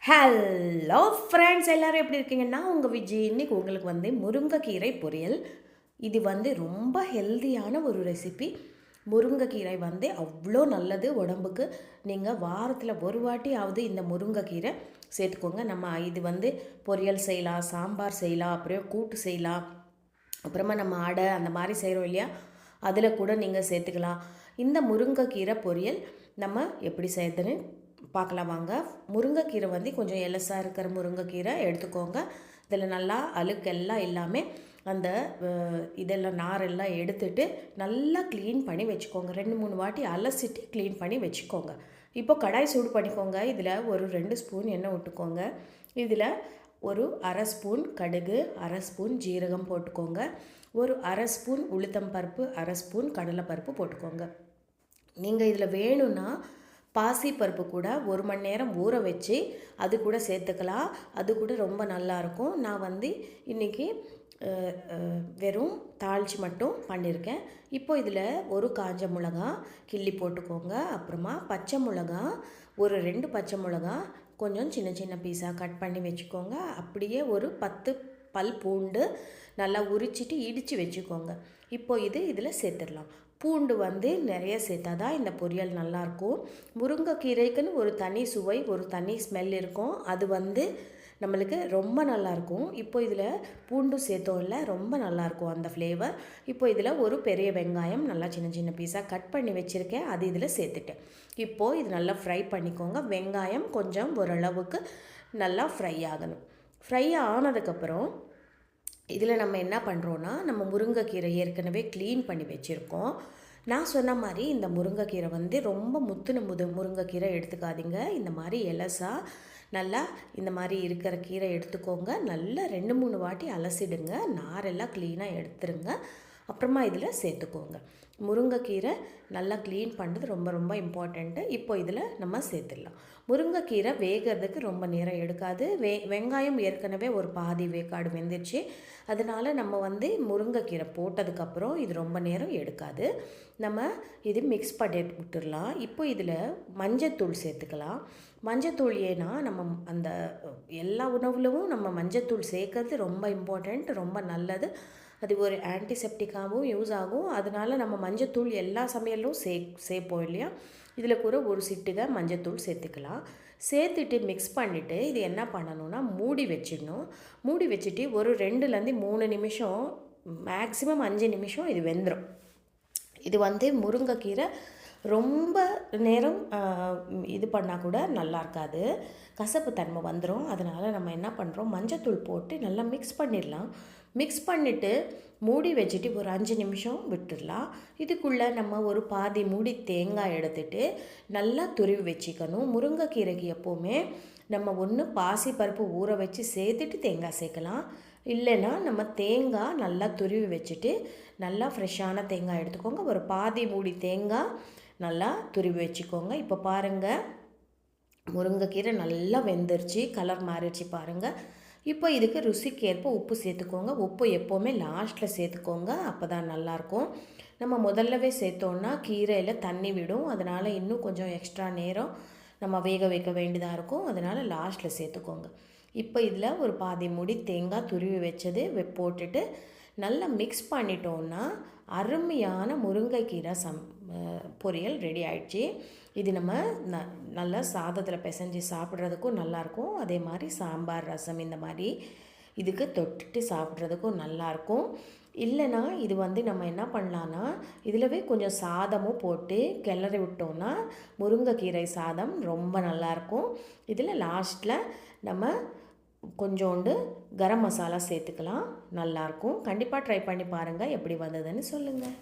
Hello friends, எல்லோரும் எப்படி இருக்கீங்க? நான் உங்கள் விஜய். இன்றைக்கி உங்களுக்கு முருங்கைக்கீரை பொரியல். இது ரொம்ப ஹெல்தியான ஒரு ரெசிபி. முருங்கைக்கீரை அவ்வளோ நல்லது உடம்புக்கு. நீங்கள் வாரத்தில் ஒரு வாட்டியாவது இந்த முருங்கைக்கீரை சேர்த்துக்கோங்க. நம்ம இது பொரியல் செய்யலாம், சாம்பார் செய்யலாம், அப்புறம் கூட்டு செய்யலாம், அப்புறமா நம்ம அடை அந்த மாதிரி செய்கிறோம் இல்லையா, அதில் கூட நீங்கள் சேர்த்துக்கலாம். இந்த முருங்கைக்கீரை பொரியல் நம்ம எப்படி செய்யுதுன்னு பார்க்கலாம் வாங்க. முருங்கைக்கீரை கொஞ்சம் எலசாக இருக்கிற முருங்கைக்கீரை எடுத்துக்கோங்க. இதில் நல்லா அழுக்கெல்லாம் இல்லாமல் அந்த இதெல்லாம் நாரெல்லாம் எடுத்துட்டு நல்லா க்ளீன் பண்ணி வச்சுக்கோங்க. 2-3 வாட்டி அலசிட்டு க்ளீன் பண்ணி வச்சுக்கோங்க. இப்போ கடாய் சூடு பண்ணிக்கோங்க. இதில் ஒரு 2 ஸ்பூன் எண்ணெய் விட்டுக்கோங்க. இதில் ஒரு 1/2 ஸ்பூன் கடுகு, 1/2 ஸ்பூன் ஜீரகம் போட்டுக்கோங்க. ஒரு 1/2 ஸ்பூன் உளுத்தம் பருப்பு, 1/2 ஸ்பூன் கடலைப்பருப்பு போட்டுக்கோங்க. நீங்கள் இதில் வேணும்னா பாசிப்பருப்பு கூட 1 மணி நேரம் ஊற வச்சு அது கூட சேர்த்துக்கலாம். அது கூட ரொம்ப நல்லாயிருக்கும். நான் இன்றைக்கி வெறும் தாளித்து மட்டும் பண்ணியிருக்கேன். இப்போ இதில் ஒரு காஞ்ச மிளகா கிள்ளி போட்டுக்கோங்க. அப்புறமா பச்சை மிளகா ஒரு 2 பச்சை மிளகா கொஞ்சம் சின்ன சின்ன பீஸாக கட் பண்ணி வச்சுக்கோங்க. அப்படியே ஒரு 10 பல் பூண்டு நல்லா உரிச்சிட்டு இடித்து வச்சுக்கோங்க. இப்போ இதில் சேர்த்துடலாம். பூண்டு நிறைய சேர்த்தா தான் இந்த பொரியல் நல்லாயிருக்கும். முருங்கைக்கீரைக்குன்னு ஒரு தனி சுவை, ஒரு தனி ஸ்மெல் இருக்கும். அது நம்மளுக்கு ரொம்ப நல்லாயிருக்கும். இப்போ இதில் பூண்டு சேர்த்தோம் இல்லை, ரொம்ப நல்லாயிருக்கும் அந்த ஃப்ளேவர். இப்போ இதில் ஒரு பெரிய வெங்காயம் நல்லா சின்ன சின்ன பீஸாக கட் பண்ணி வச்சுருக்கேன். அது இதில் சேர்த்துட்டேன். இப்போது இது நல்லா ஃப்ரை பண்ணிக்கோங்க. வெங்காயம் கொஞ்சம் ஓரளவுக்கு நல்லா ஃப்ரை ஆகணும். ஃப்ரை ஆனதுக்கப்புறம் இதில் நம்ம என்ன பண்ணுறோன்னா, நம்ம முருங்கைக்கீரை ஏற்கனவே க்ளீன் பண்ணி வச்சுருக்கோம். நான் சொன்ன மாதிரி இந்த முருங்கைக்கீரை ரொம்ப முத்துன முருங்கைக்கீரை எடுத்துக்காதீங்க. இந்த மாதிரி எலசாக நல்லா இந்த மாதிரி இருக்கிற கீரை எடுத்துக்கோங்க. நல்லா 2-3 வாட்டி அலசிடுங்க. நாரெல்லாம் க்ளீனாக எடுத்துருங்க. அப்புறமா இதில் சேர்த்துக்கோங்க. முருங்கைக்கீரை நல்லா க்ளீன் பண்ணுறது ரொம்ப ரொம்ப இம்பார்ட்டண்ட்டு. இப்போ இதில் நம்ம சேர்த்துடலாம். முருங்கைக்கீரை வேகிறதுக்கு ரொம்ப நேரம் எடுக்காது. வெங்காயம் ஏற்கனவே ஒரு பாதி வேக்காடு வெந்துருச்சு. அதனால் நம்ம முருங்கைக்கீரை போட்டதுக்கப்புறம் இது ரொம்ப நேரம் எடுக்காது. நம்ம இது மிக்ஸ் பண்ணி விட்டுடலாம். இப்போ இதில் மஞ்சத்தூள் சேர்த்துக்கலாம். மஞ்சத்தூள் ஏன்னா நம்ம அந்த எல்லா உணவுலவும் நம்ம மஞ்சத்தூள் சேர்க்கறது ரொம்ப இம்பார்ட்டண்ட், ரொம்ப நல்லது. அது ஒரு ஆன்டிசெப்டிக்காகவும் யூஸ் ஆகும். அதனால் நம்ம மஞ்சத்தூள் எல்லா சமையலும் சேர்ப்போம் இல்லையா. இதில் கூட ஒரு சிட்டிகை மஞ்சத்தூள் சேர்த்துக்கலாம். சேர்த்துட்டு மிக்ஸ் பண்ணிவிட்டு இது என்ன பண்ணணும்னா மூடி வச்சிடணும். மூடி வச்சுட்டு ஒரு 2-3 நிமிஷம், மேக்ஸிமம் 5 நிமிஷம் இது வெந்துடும். இது முருங்கைக்கீரை ரொம்ப நேரம் இது பண்ணால் கூட நல்லா இருக்காது, கசப்பு தன்மை வந்துடும். அதனால் நம்ம என்ன பண்ணுறோம், மஞ்சத்தூள் போட்டு நல்லா மிக்ஸ் பண்ணிடலாம். மிக்ஸ் பண்ணிவிட்டு மூடி வச்சுட்டு ஒரு 5 நிமிஷம் விட்டுடலாம். இதுக்குள்ளே நம்ம ஒரு பாதி மூடி தேங்காய் எடுத்துகிட்டு நல்லா துருவி வச்சுக்கணும். முருங்கைக்கீரைக்கு எப்போவுமே நம்ம ஒன்று பாசிப்பருப்பு ஊற வச்சு சேர்த்துட்டு தேங்காய் சேர்க்கலாம். இல்லைன்னா நம்ம தேங்காய் நல்லா துருவி வச்சுட்டு நல்லா ஃப்ரெஷ்ஷான தேங்காய் எடுத்துக்கோங்க. ஒரு பாதி மூடி தேங்காய் நல்லா துருவி வச்சுக்கோங்க. இப்போ பாருங்கள், முருங்கைக்கீரை நல்லா வெந்துருச்சு, கலர் மாறிடுச்சு பாருங்கள். இப்போ இதுக்கு ருசிக்கேற்ப உப்பு சேர்த்துக்கோங்க. உப்பு எப்போவுமே லாஸ்ட்டில் சேர்த்துக்கோங்க, அப்போ தான் நல்லாயிருக்கும். நம்ம முதல்லவே சேர்த்தோன்னா கீரையில் தண்ணி விடும். அதனால் இன்னும் கொஞ்சம் எக்ஸ்ட்ரா நேரம் நம்ம வேக வைக்க வேண்டியதாக இருக்கும். அதனால் லாஸ்ட்டில் சேர்த்துக்கோங்க. இப்போ இதில் ஒரு பாதி மூடி தேங்காய் துருவி வச்சது போட்டுட்டு நல்லா மிக்ஸ் பண்ணிட்டோன்னா அருமையான முருங்கைக்கீரை பொரியல் ரெடி ஆகிடுச்சு. இது நம்ம நல்லா சாதத்தில் பிசைஞ்சு சாப்பிட்றதுக்கும் நல்லாயிருக்கும். அதே மாதிரி சாம்பார், ரசம் இந்த மாதிரி இதுக்கு தொட்டுட்டு சாப்பிட்றதுக்கும் நல்லாயிருக்கும். இல்லைனா இது நம்ம என்ன பண்ணலான்னா, இதிலவே கொஞ்சம் சாதமும் போட்டு கிளறி விட்டோன்னா முருங்கைக்கீரை சாதம் ரொம்ப நல்லாயிருக்கும். இதில் லாஸ்ட்டில் நம்ம கொஞ்சோண்டு கரம் மசாலா சேர்த்துக்கலாம், நல்லாயிருக்கும். கண்டிப்பாக ட்ரை பண்ணி பாருங்கள், எப்படி வந்ததுன்னு சொல்லுங்கள்.